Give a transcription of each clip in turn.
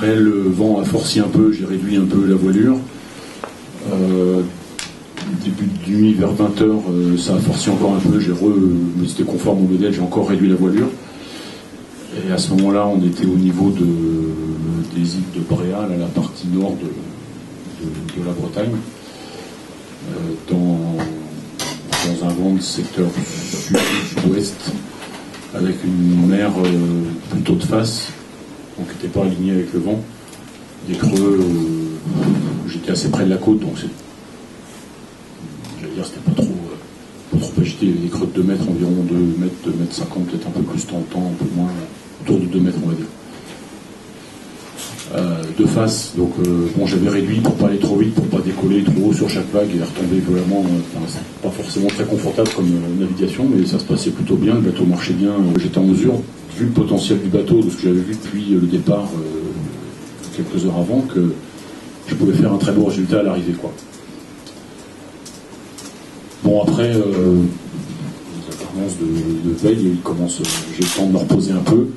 Après, le vent a forci un peu, j'ai réduit un peu la voilure. Début de nuit vers 20h, ça a forci encore un peu, mais c'était conforme au modèle, j'ai encore réduit la voilure. Et à ce moment-là, on était au niveau des îles de Bréal, à la partie nord de la Bretagne, dans un vent de secteur sud-ouest, avec une mer plutôt de face, donc qui n'était pas alignée avec le vent. Des creux, j'étais assez près de la côte, donc c'était pas trop agité. Il y avait des creux de 2 mètres, environ 2 mètres, 2 mètres 50, peut-être un peu plus de temps, un peu moins, autour de 2 mètres, on va dire. De face, donc j'avais réduit pour pas aller trop vite, pour pas décoller trop haut sur chaque vague et retomber violemment. C'est pas forcément très confortable comme navigation, mais ça se passait plutôt bien, le bateau marchait bien. J'étais en mesure, vu le potentiel du bateau, de ce que j'avais vu depuis le départ quelques heures avant, que je pouvais faire un très beau résultat à l'arrivée, quoi. Bon, après, les alternances de veille, j'ai le temps de me reposer un peu.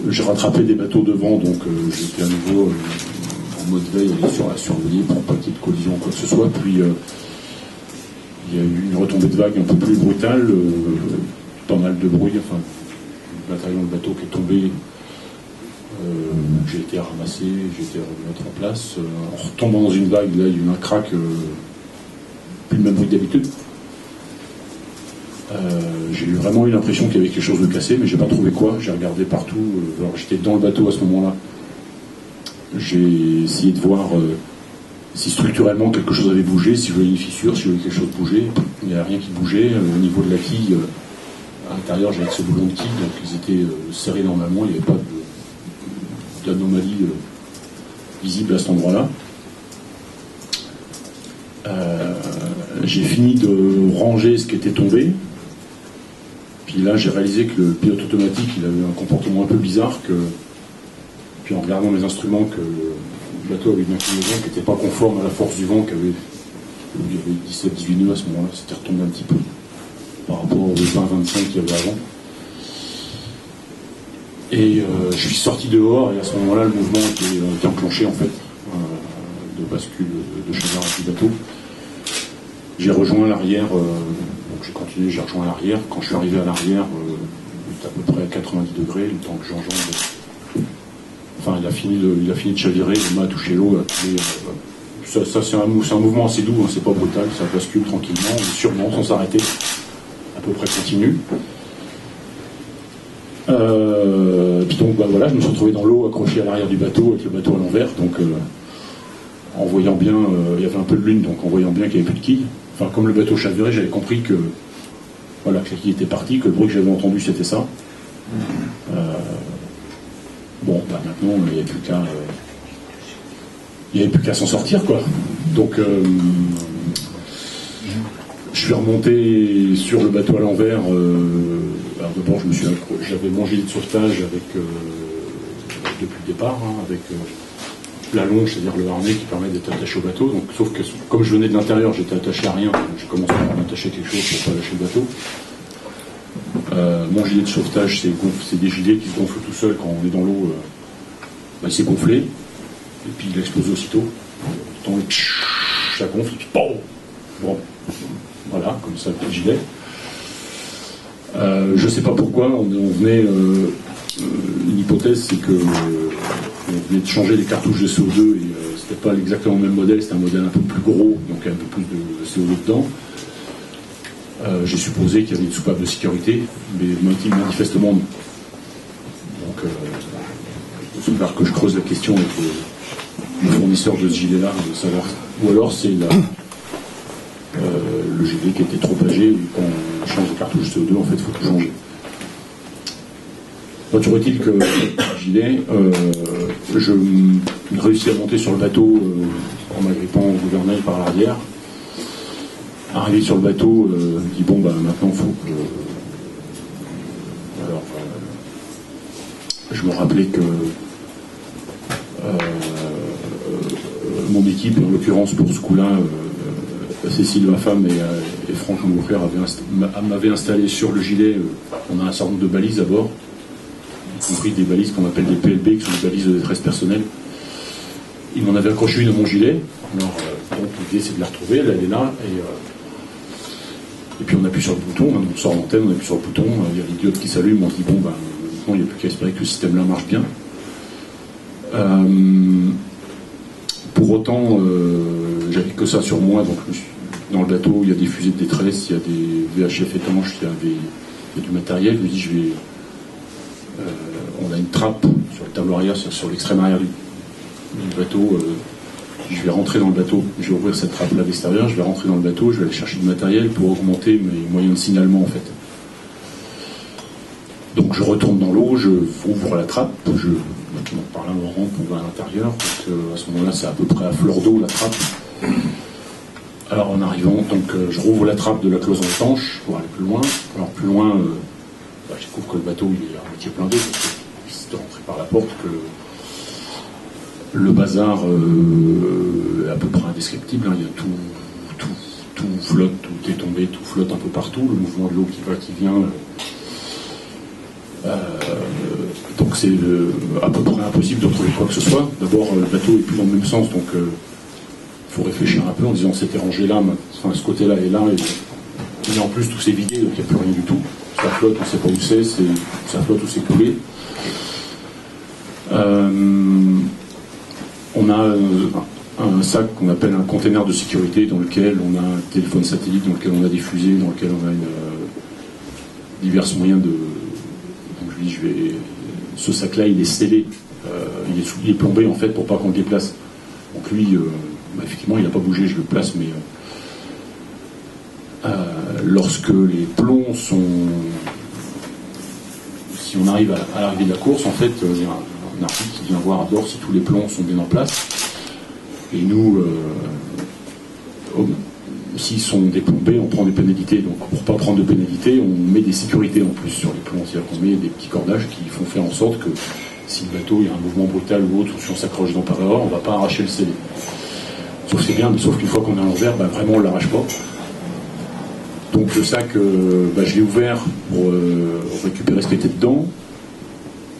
J'ai rattrapé des bateaux devant, donc j'étais à nouveau en mode veille, à surveiller pour pas qu'il y ait de collision ou quoi que ce soit. Puis il y a eu une retombée de vague un peu plus brutale, pas mal de bruit, enfin, l'intérieur du bateau qui est tombé. J'ai été à ramasser, j'ai été à remettre en place. En retombant dans une vague, là, il y a eu un crack, plus le même bruit que d'habitude. J'ai vraiment eu l'impression qu'il y avait quelque chose de cassé, mais j'ai pas trouvé quoi. J'ai regardé partout. Alors j'étais dans le bateau à ce moment-là. J'ai essayé de voir si structurellement quelque chose avait bougé, si je voyais une fissure, si je voyais quelque chose bouger. Il n'y avait rien qui bougeait. Au niveau de la quille, à l'intérieur, j'avais ce boulon de quille, donc ils étaient serrés normalement. Il n'y avait pas d'anomalie visible à cet endroit-là. J'ai fini de ranger ce qui était tombé. Puis là, j'ai réalisé que le pilote automatique, il avait un comportement un peu bizarre. Puis en regardant mes instruments, que le bateau avait une inclinaison qui n'était pas conforme à la force du vent, il y avait 17-18 nœuds à ce moment-là. C'était retombé un petit peu par rapport aux 20-25 qu'il y avait avant. Et je suis sorti dehors, et à ce moment-là, le mouvement était enclenché, en fait, de bascule de chemin du bateau. J'ai rejoint l'arrière, donc j'ai continué, j'ai rejoint l'arrière. Quand je suis arrivé à l'arrière, il était à peu près à 90 degrés, le temps que j'enjambe. Enfin, il a fini de chavirer, il m'a touché l'eau. Ça c'est un mouvement assez doux, hein, c'est pas brutal, ça bascule tranquillement, sûrement, sans s'arrêter, à peu près continu. Puis donc voilà, je me suis retrouvé dans l'eau, accroché à l'arrière du bateau, avec le bateau à l'envers, donc en voyant bien, il y avait un peu de lune, donc en voyant bien qu'il n'y avait plus de quille. Enfin, comme le bateau chavirait, j'avais compris que la quille était partie, que le bruit que j'avais entendu c'était ça. Maintenant il n'y avait plus qu'à s'en sortir, quoi. Donc je suis remonté sur le bateau à l'envers. Alors d'abord, j'avais mon gilet de sauvetage depuis le départ, avec la longe, c'est-à-dire le harnais qui permet d'être attaché au bateau. Donc, sauf que comme je venais de l'intérieur, j'étais attaché à rien. J'ai commencé à m'attacher quelque chose pour pas lâcher le bateau. Mon gilet de sauvetage, c'est des gilets qui se gonflent tout seuls quand on est dans l'eau. Il s'est gonflé et puis il a explosé aussitôt. Ça gonfle et puis bon, voilà, comme ça, le gilet. Je ne sais pas pourquoi, on venait. Une hypothèse, c'est que on venait de changer les cartouches de CO2 et c'était pas exactement le même modèle, c'était un modèle un peu plus gros, donc un peu plus de CO2 dedans. J'ai supposé qu'il y avait une soupape de sécurité, mais manifestement non. Donc, il va falloir que je creuse la question avec le fournisseur de ce gilet-là, de savoir. Ou alors c'est le gilet qui était trop âgé, et quand on change de cartouche CO2, en fait, il faut tout changer. Toujours est-il que le gilet, je réussis à monter sur le bateau en m'agrippant au gouvernail par l'arrière. Arrivé sur le bateau, je dis maintenant il faut que. Alors, je me rappelais que mon équipe, en l'occurrence pour ce coup-là, Cécile, ma femme, et Franck, mon frère, m'avaient installé sur le gilet. On a un certain nombre de balises à bord. y compris des balises qu'on appelle des PLB, qui sont des balises de détresse personnelle. Il m'en avait accroché une à mon gilet. Alors, donc l'idée c'est de la retrouver, elle est là, et puis on appuie sur le bouton, on sort l'antenne, on appuie sur le bouton, il y a l'idiote qui s'allume, on se dit bon, ben, il n'y a plus qu'à espérer que le système-là marche bien. Pour autant, j'avais que ça sur moi, donc dans le bateau, il y a des fusées de détresse, il y a des VHF étanches, il y a du matériel. Je me dis, on a une trappe sur le tableau arrière, sur l'extrême arrière du bateau. Je vais rentrer dans le bateau, je vais ouvrir cette trappe-là d'extérieur, je vais rentrer dans le bateau, je vais aller chercher du matériel pour augmenter mes moyens de signalement en fait. Donc je retourne dans l'eau, je ouvre la trappe, par là on rentre, on va à l'intérieur, à ce moment-là c'est à peu près à fleur d'eau la trappe. Alors en arrivant, donc je rouvre la trappe de la cloison étanche pour aller plus loin. Alors plus loin, je découvre que le bateau il est à moitié blindé, parce que c'est de rentrer par la porte que le bazar est à peu près indescriptible, hein. Il y a tout flotte, tout est tombé, tout flotte un peu partout, le mouvement de l'eau qui va, qui vient. Donc c'est à peu près impossible de retrouver quoi que ce soit. D'abord, le bateau est plus dans le même sens, donc il faut réfléchir un peu en disant c'était rangé là, enfin, ce côté-là est là, et en plus tout s'est vidé, donc il n'y a plus rien du tout. Ça flotte, on ne sait pas où c'est, ça flotte ou c'est coulé. On a un sac qu'on appelle un container de sécurité dans lequel on a un téléphone satellite, dans lequel on a des fusées, dans lequel on a divers moyens de... Donc je dis, ce sac-là, il est scellé, il est plombé en fait pour pas qu'on le déplace. Donc lui, effectivement, il n'a pas bougé, je le place, mais lorsque les plombs sont... Si on arrive à l'arrivée de la course, en fait, il y a un article qui vient voir à bord si tous les plombs sont bien en place. Et nous, s'ils sont déplombés, on prend des pénalités. Donc pour ne pas prendre de pénalités, on met des sécurités en plus sur les plombs. C'est-à-dire qu'on met des petits cordages qui font faire en sorte que si le bateau il y a un mouvement brutal ou autre, ou si on s'accroche dans par erreur, on ne va pas arracher le scellé. Sauf c'est bien, mais sauf qu'une fois qu'on est à l'envers, vraiment on ne l'arrache pas. Donc le sac, je l'ai ouvert pour récupérer ce qui était dedans.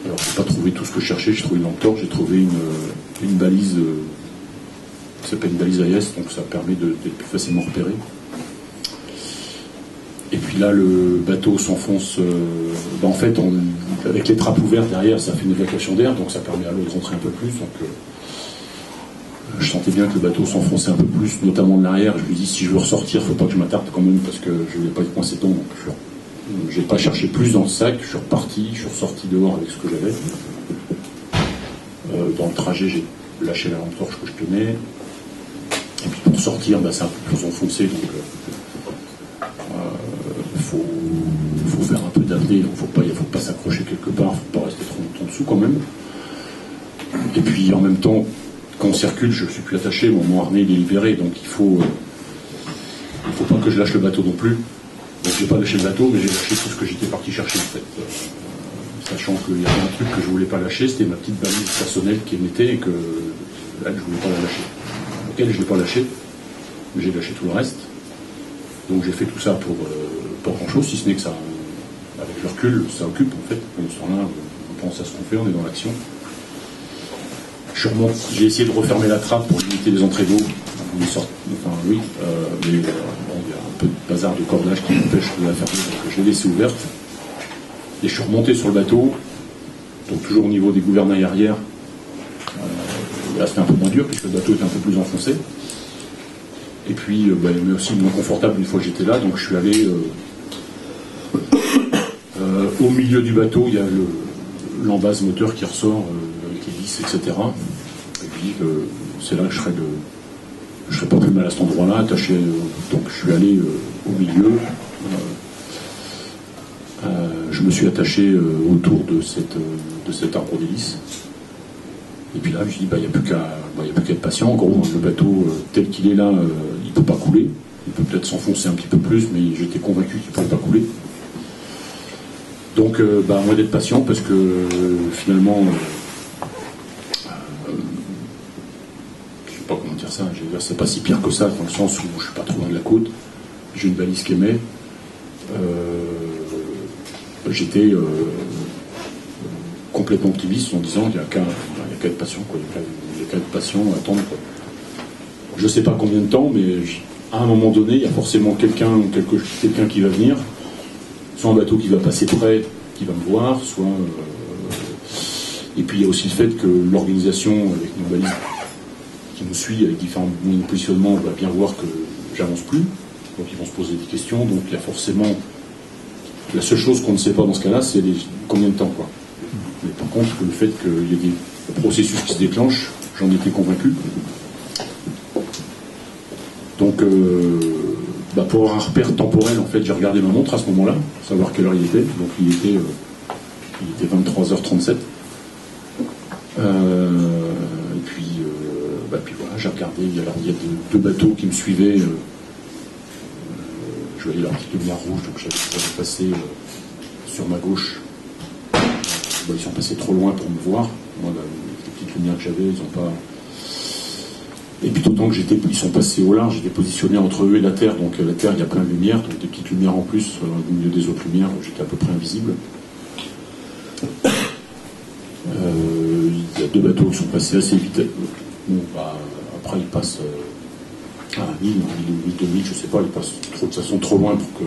Alors je n'ai pas trouvé tout ce que je cherchais, j'ai trouvé une lampe torche, j'ai trouvé une balise qui s'appelle une balise AES, donc ça permet d'être plus facilement repéré. Et puis là le bateau s'enfonce, en fait avec les trappes ouvertes derrière ça fait une évacuation d'air, donc ça permet à l'eau de rentrer un peu plus. Donc je sentais bien que le bateau s'enfonçait un peu plus, notamment de l'arrière. Je me dis si je veux ressortir, il ne faut pas que je m'attarde quand même parce que je ne voulais pas être coincé dedans. Donc j'ai pas cherché plus dans le sac, je suis reparti, je suis ressorti dehors avec ce que j'avais. Dans le trajet, j'ai lâché la lampe torche que je tenais. Et puis pour sortir, c'est un peu plus enfoncé, donc il faut faire un peu d'apnée, donc il ne faut pas s'accrocher quelque part, il ne faut pas rester trop longtemps dessous quand même. Et puis en même temps, quand on circule, je ne suis plus attaché, mon harnais il est libéré, donc il faut pas que je lâche le bateau non plus. Donc j'ai pas lâché le bateau, mais j'ai lâché tout ce que j'étais parti chercher en fait. Sachant qu'il y avait un truc que je voulais pas lâcher, c'était ma petite balise personnelle qui m'était et que là je voulais pas la lâcher. Laquelle je l'ai pas lâché, mais j'ai lâché tout le reste. Donc j'ai fait tout ça pour pas grand chose, si ce n'est que ça, avec le recul, ça occupe en fait. Pendant ce temps-là, on pense à ce qu'on fait, on est dans l'action. Je remonte, j'ai essayé de refermer la trappe pour limiter les entrées d'eau. Mais il y a un peu de bazar de cordage qui m'empêche de la fermer, donc je l'ai laissée ouverte. Et je suis remonté sur le bateau, donc toujours au niveau des gouvernails arrière. Là c'était un peu moins dur puisque le bateau était un peu plus enfoncé. Et puis, mais aussi moins confortable une fois que j'étais là, donc je suis allé au milieu du bateau, il y a l'embase moteur qui ressort avec les vis, etc. Et puis c'est là que je serais pas plus mal à cet endroit-là, attaché. Donc je suis allé au milieu. Je me suis attaché autour de cet arbre d'hélice. Et puis là, je me suis dit, il n'y a plus qu'à être patient. En gros, le bateau, tel qu'il est là, il ne peut pas couler. Il peut peut-être s'enfoncer un petit peu plus, mais j'étais convaincu qu'il ne pouvait pas couler. Donc, moi d'être patient, parce que finalement, je ne sais pas comment dire ça, c'est pas si pire que ça, dans le sens où je ne suis pas trop loin de la côte. J'ai une balise qui émet. J'étais complètement optimiste en disant qu'il n'y a qu'à être patient, quoi. Il n'y a qu'à être patient, attendre, quoi. Je ne sais pas combien de temps, mais à un moment donné, il y a forcément quelqu'un qui va venir, soit un bateau qui va passer près, qui va me voir, soit... Et puis il y a aussi le fait que l'organisation avec nos balises qui nous suit avec différents positionnements va bien voir que j'avance plus, donc ils vont se poser des questions, donc il y a forcément... La seule chose qu'on ne sait pas dans ce cas-là, c'est combien de temps, quoi. Mais par contre, le fait qu'il y ait des processus qui se déclenchent, j'en étais convaincu. Donc, pour avoir un repère temporel, en fait, j'ai regardé ma montre à ce moment-là, pour savoir quelle heure il était. Donc, il était 23h37. Et puis voilà, j'ai regardé, il y a deux bateaux qui me suivaient. Je voyais leur petite lumière rouge, donc j'avais passé sur ma gauche. Ils sont passés trop loin pour me voir. Moi, les petites lumières que j'avais, ils n'ont pas... Et puis d'autant que ils sont passés au large, j'étais positionné entre eux et la Terre, donc la Terre, il y a plein de lumières, donc des petites lumières en plus, au milieu des autres lumières, j'étais à peu près invisible. Il y a deux bateaux qui sont passés assez vite. Bon, après, ils passent... à 1000 ou 2000, je sais pas, ils passent de toute façon trop loin pour que.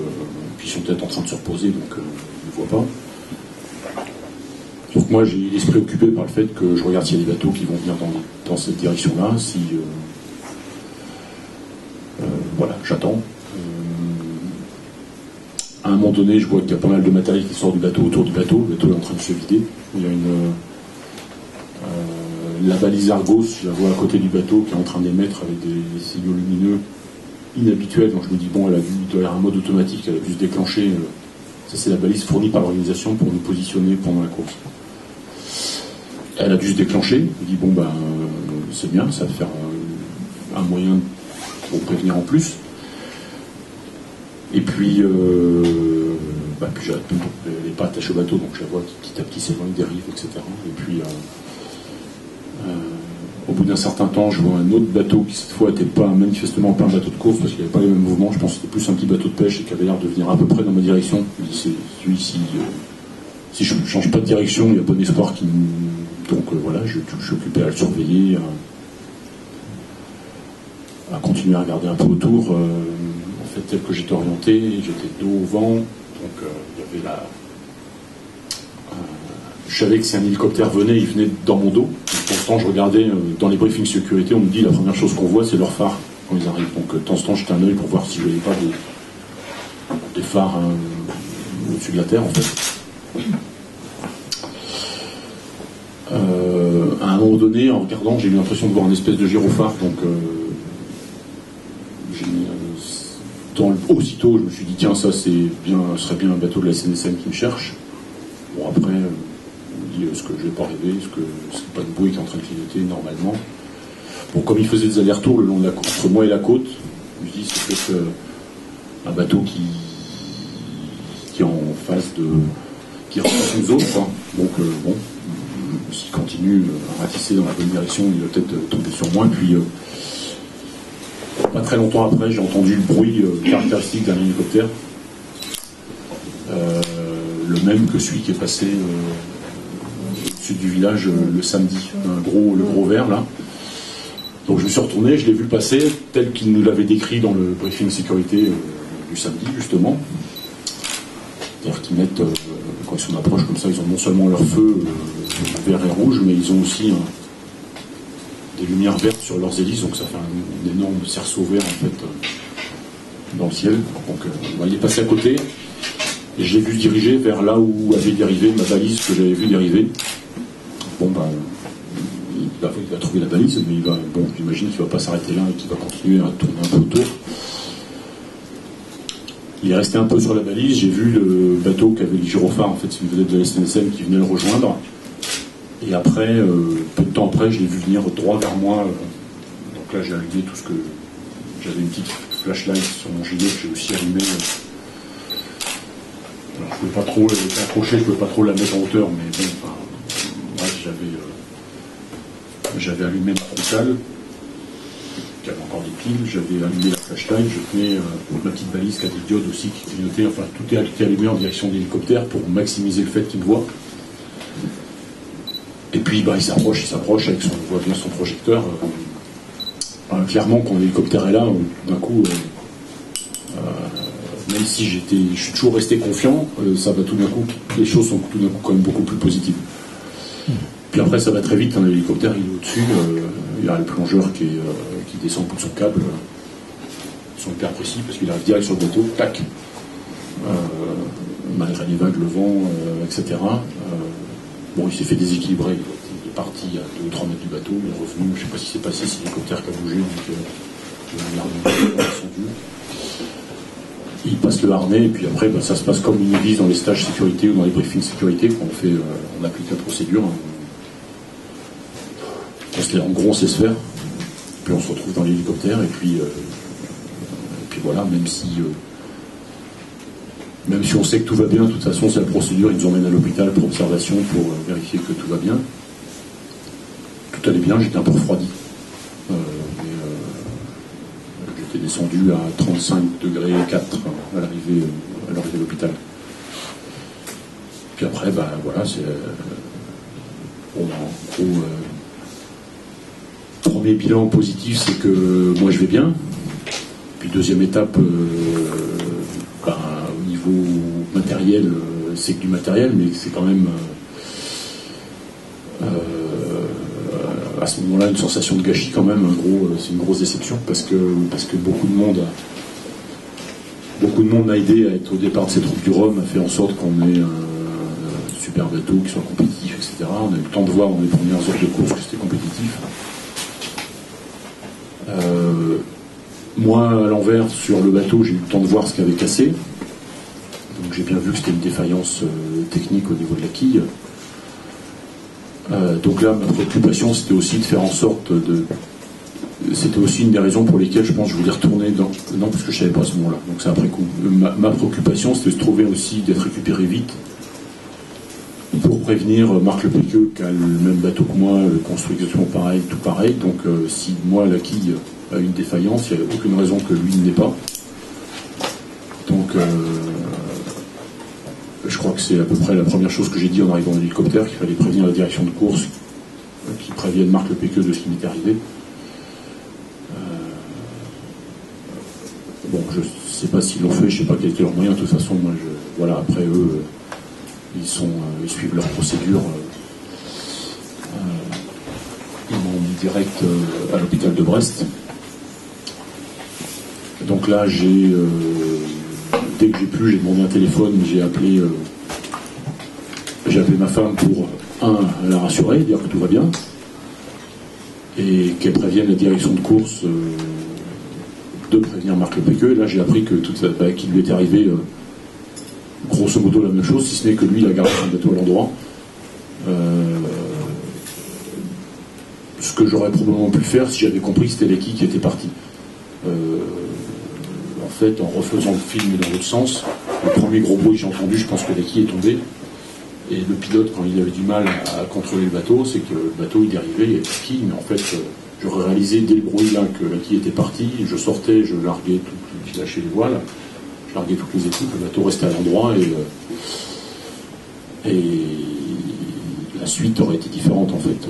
Puis ils sont peut-être en train de se reposer, donc ils ne voient pas. Donc moi j'ai l'esprit occupé par le fait que je regarde s'il y a des bateaux qui vont venir dans cette direction-là, si. Voilà, j'attends. À un moment donné, je vois qu'il y a pas mal de matériel qui sort du bateau autour du bateau. Le bateau est en train de se vider. Il y a la balise Argos, je la vois à côté du bateau qui est en train d'émettre avec des signaux lumineux inhabituels. Donc je me dis, bon, il doit y avoir un mode automatique, elle a dû se déclencher. Ça, c'est la balise fournie par l'organisation pour nous positionner pendant la course. Elle a dû se déclencher. Je me dis, bon, c'est bien, ça va faire un moyen pour prévenir en plus. Et puis, puis elle n'est pas attachée au bateau, donc je la vois qui petit à petit s'éloigne des rives, etc. Et puis, au bout d'un certain temps, je vois un autre bateau qui cette fois n'était manifestement pas un bateau de course parce qu'il n'avait pas les mêmes mouvements. Je pense que c'était plus un petit bateau de pêche et qui avait l'air de venir à peu près dans ma direction. Je me dis, celui-ci, si je ne change pas de direction, il y a bon espoir qu'il... Donc voilà, je suis occupé à le surveiller, à continuer à regarder un peu autour. En fait, tel que j'étais orienté, j'étais dos au vent, donc il y avait je savais que si un hélicoptère venait, il venait dans mon dos. Pour l'instant, je regardais dans les briefings sécurité, on me dit la première chose qu'on voit, c'est leur phare quand ils arrivent. Donc, de temps en temps, j'étais un œil pour voir si je ne voyais pas des phares au-dessus de la Terre, en fait. À un moment donné, en regardant, j'ai eu l'impression de voir une espèce de gyrophare. Donc, aussitôt, je me suis dit, tiens, ça, ce serait bien un bateau de la SNSM qui me cherche. Bon, après... est-ce que je vais pas rêver, est-ce que c'est pas une bouée qui est en train de clignoter normalement. Bon, comme il faisait des allers-retours le long de la côte, entre moi et la côte, je me dis c'est peut-être un bateau qui est en face qui rencontre une zone, quoi. Donc bon, s'il continue à ratisser dans la bonne direction, il va peut-être tomber sur moi. Puis pas très longtemps après, j'ai entendu le bruit caractéristique d'un hélicoptère, le même que celui qui est passé sud du village le samedi, le gros vert là. Donc je me suis retourné, je l'ai vu passer tel qu'il nous l'avait décrit dans le briefing sécurité du samedi justement. C'est-à-dire qu'ils mettent, quand ils sont approche comme ça, ils ont non seulement leur feu vert et rouge, mais ils ont aussi des lumières vertes sur leurs hélices, donc ça fait un énorme cerceau vert en fait dans le ciel. Donc il est passé à côté et je l'ai vu se diriger vers là où avait dérivé ma balise que j'avais vu dériver. Bon, il va trouver la balise, mais j'imagine qu'il ne va pas s'arrêter là et qu'il va continuer à tourner un peu autour. Il est resté un peu sur la balise, j'ai vu le bateau qui avait le gyrophare, en fait, c'est une vedette de la SNSM qui venait le rejoindre. Et après, peu de temps après, je l'ai vu venir droit vers moi. Donc là, j'ai allumé tout ce que... J'avais une petite flashlight sur mon gilet que j'ai aussi allumé. Alors, je ne pouvais pas trop l'accrocher, je ne pouvais pas trop la mettre en hauteur, mais bon, j'avais allumé ma frontale, qui avait encore des piles, j'avais allumé la flashlight, je tenais ma petite balise qui a des diodes aussi qui clignotaient, enfin tout est allumé en direction de l'hélicoptère pour maximiser le fait qu'il me voit. Et puis il s'approche avec on voit bien son projecteur. Clairement, quand l'hélicoptère est là, d'un coup, même si je suis toujours resté confiant, ça va tout d'un coup, les choses sont tout d'un coup quand même beaucoup plus positives. Puis après, ça va très vite, hein, l'hélicoptère il est au-dessus, il y a le plongeur qui descend au bout de son câble, ils sont hyper précis parce qu'il arrive direct sur le bateau, tac, malgré les vagues, le vent, etc. Bon, il s'est fait déséquilibrer, il est parti à 2 ou 3 mètres du bateau, il est revenu, je ne sais pas si c'est passé, c'est l'hélicoptère qui a bougé, donc il a descendu. Il passe le harnais, et puis après, ça se passe comme ils nous disent dans les stages sécurité ou dans les briefings sécurité, quand on applique la procédure. En gros, on sait se faire, puis on se retrouve dans l'hélicoptère, et puis voilà, même si on sait que tout va bien, de toute façon, c'est la procédure, ils nous emmènent à l'hôpital pour observation, pour vérifier que tout va bien. Tout allait bien, j'étais un peu refroidi. J'étais descendu à 35 degrés 4 à l'arrivée de l'hôpital. Puis après, voilà, c'est... en gros, premier bilan positif, c'est que moi je vais bien. Puis deuxième étape, au niveau matériel, c'est que du matériel, mais c'est quand même à ce moment-là une sensation de gâchis quand même. C'est une grosse déception parce que beaucoup de monde m'a aidé à être au départ de ces troupes du Rhum, a fait en sorte qu'on ait un super bateau qui soit compétitif, etc. On a eu le temps de voir dans les premières heures de course que c'était compétitif. Moi, à l'envers, sur le bateau, j'ai eu le temps de voir ce qui avait cassé. Donc j'ai bien vu que c'était une défaillance technique au niveau de la quille. Donc là, ma préoccupation, c'était aussi de faire en sorte de... C'était aussi une des raisons pour lesquelles, je pense, je voulais retourner dans... Non, parce que je ne savais pas à ce moment-là. Donc c'est après coup. Ma préoccupation, c'était de se trouver aussi, d'être récupéré vite, pour prévenir Marc Lepéqueux, qui a le même bateau que moi, construit exactement pareil, tout pareil. Donc si moi, la quille a une défaillance, il n'y a aucune raison que lui ne l'ait pas. Donc je crois que c'est à peu près la première chose que j'ai dit en arrivant dans l'hélicoptère, qu'il fallait prévenir la direction de course, qu'il prévienne Marc Lepéqueux de ce qui m'était arrivé. Bon, je ne sais pas s'ils l'ont fait, je ne sais pas quel était leur moyen. De toute façon, moi, voilà, après eux, ils suivent leur procédure. Ils m'ont mis direct à l'hôpital de Brest. Donc là, dès que j'ai pu, j'ai demandé un téléphone, j'ai appelé ma femme pour, la rassurer, dire que tout va bien, et qu'elle prévienne la direction de course de prévenir Marc Lepéqueux. Et là, j'ai appris que qu'il lui était arrivé grosso modo la même chose, si ce n'est que lui, il a gardé son bateau à l'endroit. Ce que j'aurais probablement pu faire si j'avais compris que c'était la quille qui était partie. En fait, en refaisant le film dans l'autre sens, le premier gros bruit que j'ai entendu, je pense que la quille est tombée. Et le pilote, quand il avait du mal à contrôler le bateau, c'est que le bateau il dérivait, il y avait plus de quille, mais en fait, j'aurais réalisé dès le bruit là que la quille était partie, je sortais, je larguais je lâchais les voiles, je larguais toutes les équipes, le bateau restait à l'endroit et la suite aurait été différente en fait.